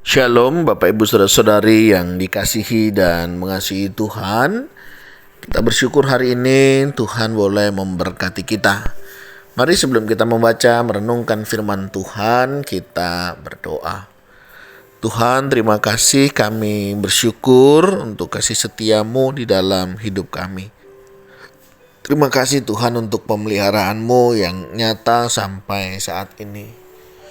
Shalom Bapak Ibu Saudara-saudari yang dikasihi dan mengasihi Tuhan. Kita bersyukur hari ini Tuhan boleh memberkati kita. Mari sebelum kita membaca merenungkan firman Tuhan, kita berdoa. Tuhan, terima kasih, kami bersyukur untuk kasih setiamu di dalam hidup kami. Terima kasih Tuhan untuk pemeliharaan-Mu yang nyata sampai saat ini.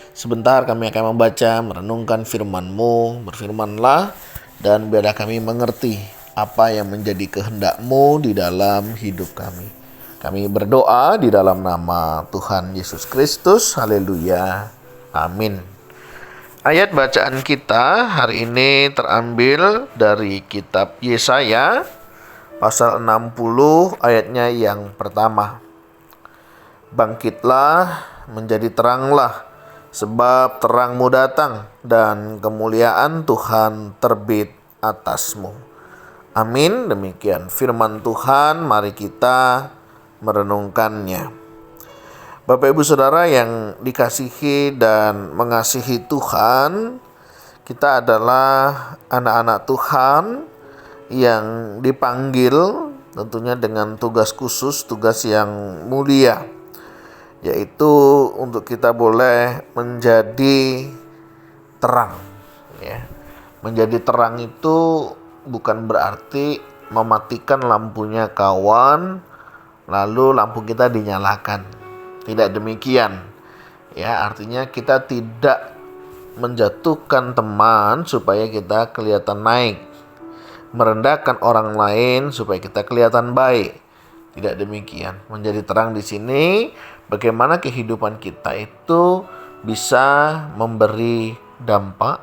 Sebentar kami akan membaca, merenungkan firman-Mu. Berfirmanlah dan biarlah kami mengerti apa yang menjadi kehendak-Mu di dalam hidup kami. Kami berdoa di dalam nama Tuhan Yesus Kristus. Haleluya. Amin. Ayat bacaan kita hari ini terambil dari kitab Yesaya pasal 60 ayatnya yang pertama. Bangkitlah, menjadi teranglah, sebab terangmu datang dan kemuliaan Tuhan terbit atasmu. Amin. Demikian firman Tuhan, mari kita merenungkannya. Bapak Ibu Saudara yang dikasihi dan mengasihi Tuhan, kita adalah anak-anak Tuhan yang dipanggil tentunya dengan tugas khusus, tugas yang mulia, yaitu untuk kita boleh menjadi terang, ya. Menjadi terang itu bukan berarti mematikan lampunya kawan lalu lampu kita dinyalakan. Tidak demikian. Ya, artinya kita tidak menjatuhkan teman supaya kita kelihatan naik, merendahkan orang lain supaya kita kelihatan baik. Tidak demikian. Menjadi terang di sini bagaimana kehidupan kita itu bisa memberi dampak,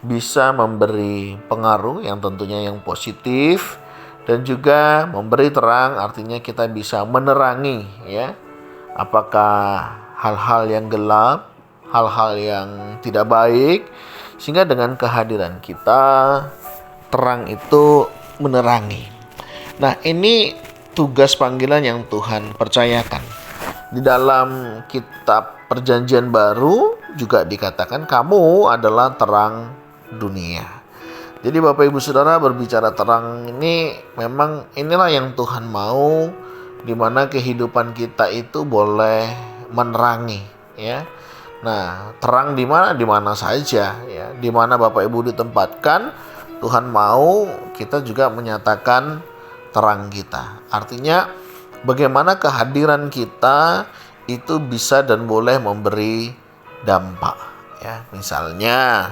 bisa memberi pengaruh yang tentunya yang positif, dan juga memberi terang artinya kita bisa menerangi, ya, apakah hal-hal yang gelap, hal-hal yang tidak baik, sehingga dengan kehadiran kita terang itu menerangi. Nah, ini tugas panggilan yang Tuhan percayakan. Di dalam kitab Perjanjian Baru juga dikatakan kamu adalah terang dunia. Jadi Bapak Ibu Saudara, berbicara terang ini memang inilah yang Tuhan mau, di mana kehidupan kita itu boleh menerangi, ya. Nah, terang di mana? Di mana saja, ya. Di mana Bapak Ibu ditempatkan, Tuhan mau kita juga menyatakan terang kita. Artinya bagaimana kehadiran kita itu bisa dan boleh memberi dampak, ya. Misalnya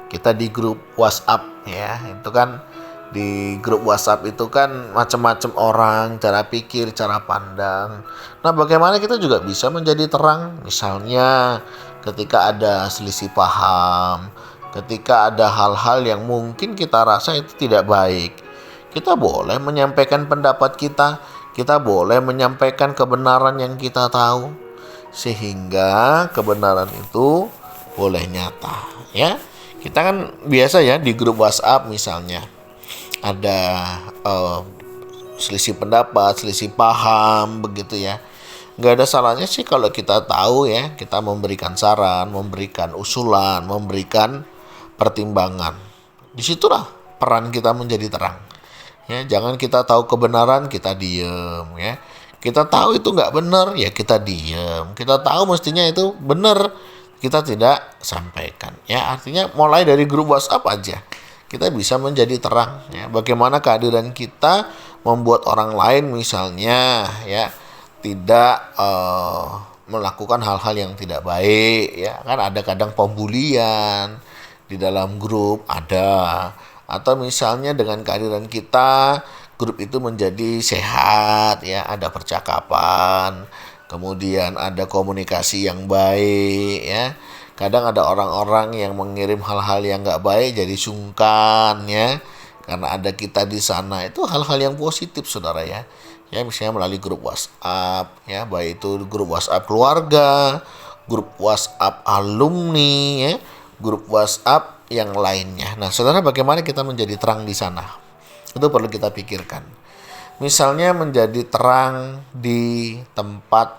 kita di grup WhatsApp, ya, itu kan di grup WhatsApp itu kan macam-macam orang, cara pikir, cara pandang. Nah, bagaimana kita juga bisa menjadi terang? Misalnya ketika ada selisih paham, ketika ada hal-hal yang mungkin kita rasa itu tidak baik, kita boleh menyampaikan pendapat kita boleh menyampaikan kebenaran yang kita tahu, sehingga kebenaran itu boleh nyata, ya. Kita kan biasa ya di grup WhatsApp misalnya ada selisih pendapat, selisih paham, begitu ya. Nggak ada salahnya sih kalau kita tahu, ya, kita memberikan saran, memberikan usulan, memberikan pertimbangan. Disitulah peran kita menjadi terang. Ya, jangan kita tahu kebenaran kita diem, ya. Kita tahu itu nggak benar, ya kita diem. Kita tahu mestinya itu benar, kita tidak sampaikan. Ya, artinya mulai dari grup WhatsApp aja kita bisa menjadi terang, ya. Bagaimana kehadiran kita membuat orang lain misalnya, ya, tidak melakukan hal-hal yang tidak baik, ya. Kan ada kadang pembulian di dalam grup ada. Atau misalnya dengan kehadiran kita, grup itu menjadi sehat, ya, ada percakapan, kemudian ada komunikasi yang baik, ya. Kadang ada orang-orang yang mengirim hal-hal yang nggak baik jadi sungkan, ya, karena ada kita di sana. Itu hal-hal yang positif, saudara, ya. Ya, misalnya melalui grup WhatsApp, ya, baik itu grup WhatsApp keluarga, grup WhatsApp alumni, ya, grup WhatsApp yang lainnya. Nah, saudara, bagaimana kita menjadi terang di sana? Itu perlu kita pikirkan. Misalnya menjadi terang di tempat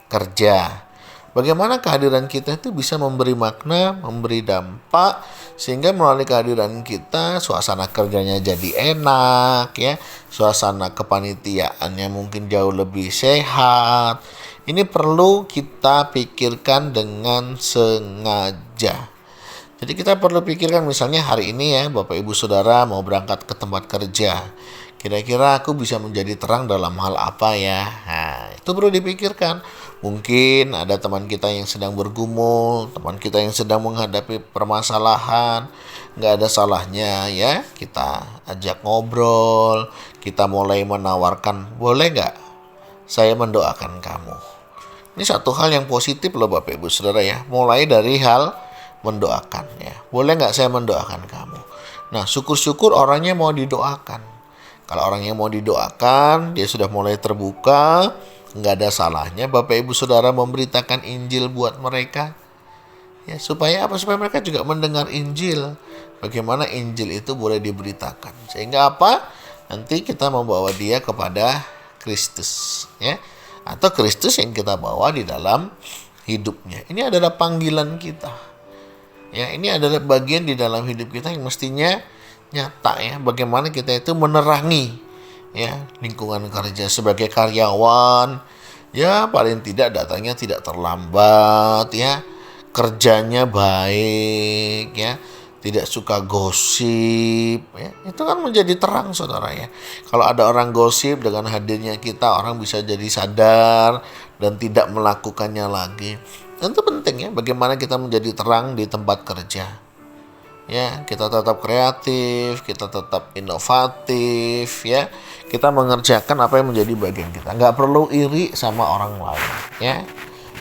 kerja, Bagaimana kehadiran kita itu bisa memberi makna, memberi dampak, sehingga melalui kehadiran kita suasana kerjanya jadi enak ya, suasana kepanitiaannya mungkin jauh lebih sehat. Ini perlu kita pikirkan dengan sengaja. Jadi kita perlu pikirkan, misalnya hari ini ya Bapak Ibu Saudara mau berangkat ke tempat kerja. Kira-kira aku bisa menjadi terang dalam hal apa ya? Nah, itu perlu dipikirkan. Mungkin ada teman kita yang sedang bergumul, teman kita yang sedang menghadapi permasalahan. Nggak ada salahnya ya kita ajak ngobrol, kita mulai menawarkan, boleh nggak saya mendoakan kamu? Ini satu hal yang positif loh Bapak Ibu Saudara ya. Mulai dari hal mendoakan ya. Boleh nggak saya mendoakan kamu? Nah, syukur-syukur orangnya mau didoakan. Kalau orang yang mau didoakan, dia sudah mulai terbuka, nggak ada salahnya Bapak Ibu Saudara memberitakan Injil buat mereka. Ya, supaya apa? Supaya mereka juga mendengar Injil. Bagaimana Injil itu boleh diberitakan. Sehingga apa? Nanti kita membawa dia kepada Kristus. Ya. Atau Kristus yang kita bawa di dalam hidupnya. Ini adalah panggilan kita. Ya, ini adalah bagian di dalam hidup kita yang mestinya nyata ya, bagaimana kita itu menerangi ya lingkungan kerja sebagai karyawan ya, paling tidak datangnya tidak terlambat ya, kerjanya baik ya, tidak suka gosip ya, itu kan menjadi terang saudara ya. Kalau ada orang gosip, dengan hadirnya kita orang bisa jadi sadar dan tidak melakukannya lagi. Dan itu penting ya, bagaimana kita menjadi terang di tempat kerja. Ya, kita tetap kreatif, kita tetap inovatif ya. Kita mengerjakan apa yang menjadi bagian kita. Nggak perlu iri sama orang lain ya.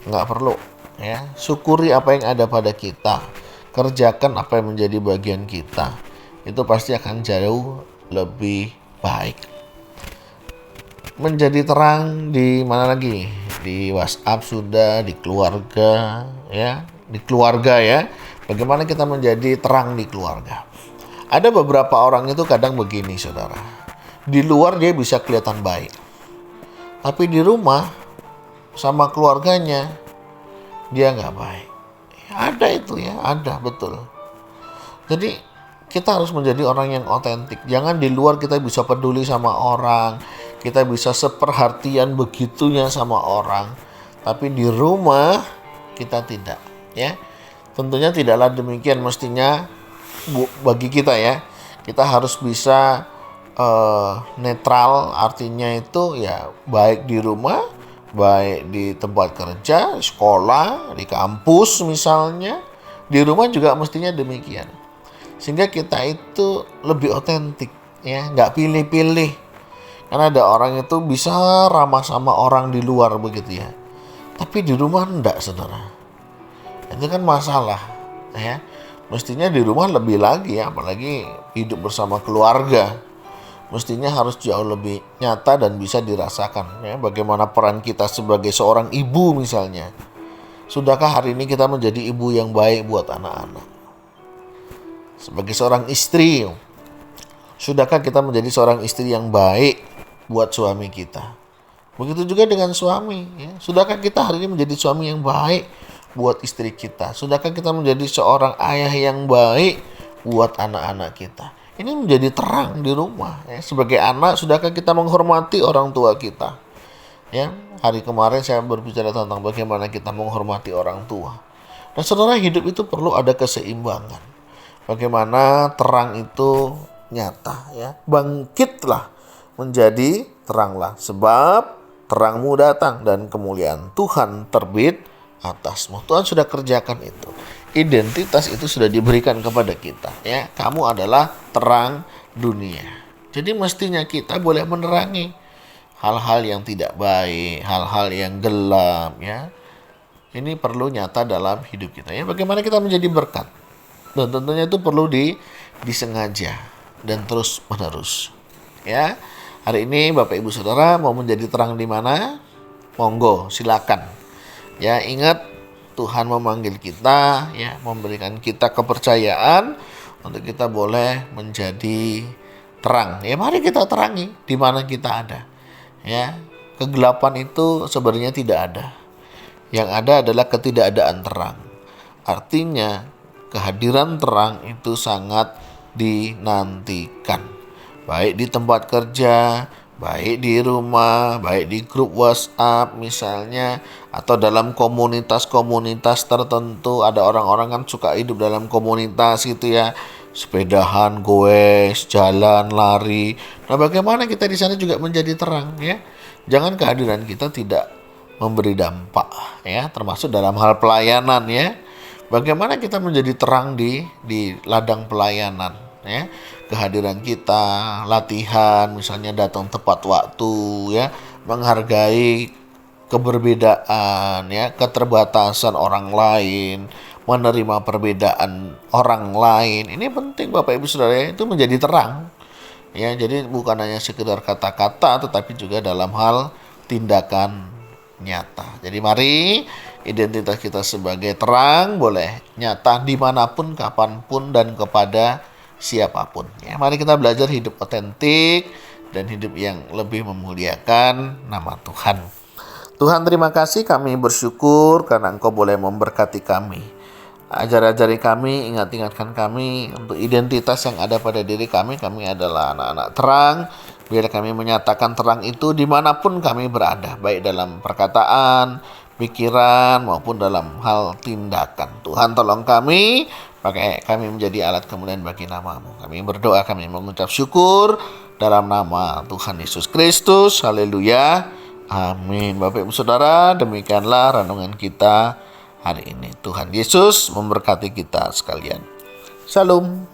Nggak perlu ya. Syukuri apa yang ada pada kita. Kerjakan apa yang menjadi bagian kita. Itu pasti akan jauh lebih baik. Menjadi terang di mana lagi? Di WhatsApp sudah, di keluarga ya. Di keluarga ya. Bagaimana kita menjadi terang di keluarga. Ada beberapa orang itu kadang begini saudara. Di luar dia bisa kelihatan baik. Tapi di rumah sama keluarganya dia nggak baik. Ada itu ya, ada betul. Jadi kita harus menjadi orang yang otentik. Jangan di luar kita bisa peduli sama orang. Kita bisa seperhatian begitunya sama orang. Tapi di rumah kita tidak ya. Tentunya tidaklah demikian mestinya bagi kita ya. Kita harus bisa netral, artinya itu ya baik di rumah, baik di tempat kerja, sekolah, di kampus misalnya. Di rumah juga mestinya demikian. Sehingga kita itu lebih otentik ya, nggak pilih-pilih. Karena ada orang itu bisa ramah sama orang di luar begitu ya. Tapi di rumah enggak saudara. Itu kan masalah ya. Mestinya di rumah lebih lagi ya, apalagi hidup bersama keluarga. Mestinya harus jauh lebih nyata dan bisa dirasakan ya, bagaimana peran kita sebagai seorang ibu misalnya. Sudahkah hari ini kita menjadi ibu yang baik buat anak-anak? Sebagai seorang istri, sudahkah kita menjadi seorang istri yang baik buat suami kita? Begitu juga dengan suami ya. Sudahkah kita hari ini menjadi suami yang baik buat istri kita? Sudahkah kita menjadi seorang ayah yang baik buat anak-anak kita? Ini menjadi terang di rumah ya. Sebagai anak, sudahkah kita menghormati orang tua kita? Ya, hari kemarin saya berbicara tentang bagaimana kita menghormati orang tua. Dan saudara, hidup itu perlu ada keseimbangan. Bagaimana terang itu nyata ya. Bangkitlah menjadi teranglah, sebab terangmu datang dan kemuliaan Tuhan terbit atasmu. Tuhan sudah kerjakan itu. Identitas itu sudah diberikan kepada kita ya. Kamu adalah terang dunia. Jadi mestinya kita boleh menerangi hal-hal yang tidak baik, hal-hal yang gelap ya. Ini perlu nyata dalam hidup kita ya. Bagaimana kita menjadi berkat. Dan tentunya itu perlu disengaja dan terus menerus. Ya. Hari ini Bapak Ibu Saudara mau menjadi terang di mana? Monggo, silakan. Ya, ingat Tuhan memanggil kita ya, memberikan kita kepercayaan untuk kita boleh menjadi terang. Ya, mari kita terangi di mana kita ada. Ya, kegelapan itu sebenarnya tidak ada. Yang ada adalah ketidakadaan terang. Artinya kehadiran terang itu sangat dinantikan. Baik di tempat kerja, baik di rumah, baik di grup WhatsApp misalnya, atau dalam komunitas-komunitas tertentu. Ada orang-orang kan suka hidup dalam komunitas gitu ya, sepedahan, goes, jalan, lari. Nah, bagaimana kita di sana juga menjadi terang ya? Jangan kehadiran kita tidak memberi dampak ya, termasuk dalam hal pelayanan ya. Bagaimana kita menjadi terang di ladang pelayanan ya? Kehadiran kita, latihan, misalnya datang tepat waktu ya, menghargai keberbedaan ya, keterbatasan orang lain, menerima perbedaan orang lain. Ini penting Bapak Ibu Saudara ya, itu menjadi terang. Ya, jadi bukan hanya sekedar kata-kata tetapi juga dalam hal tindakan nyata. Jadi mari identitas kita sebagai terang boleh nyata dimanapun, kapanpun, dan kepada siapapun. Ya, mari kita belajar hidup otentik dan hidup yang lebih memuliakan nama Tuhan. Tuhan, terima kasih, kami bersyukur karena Engkau boleh memberkati kami. Ajar-ajari kami, ingatkan kami untuk identitas yang ada pada diri kami. Kami adalah anak-anak terang. Biar kami menyatakan terang itu dimanapun kami berada, baik dalam perkataan, pikiran, maupun dalam hal tindakan. Tuhan, tolong kami, pakai kami menjadi alat kemuliaan bagi nama-Mu. Kami berdoa, kami mengucap syukur dalam nama Tuhan Yesus Kristus. Haleluya. Amin. Bapak Ibu Saudara, demikianlah renungan kita hari ini. Tuhan Yesus memberkati kita sekalian. Shalom.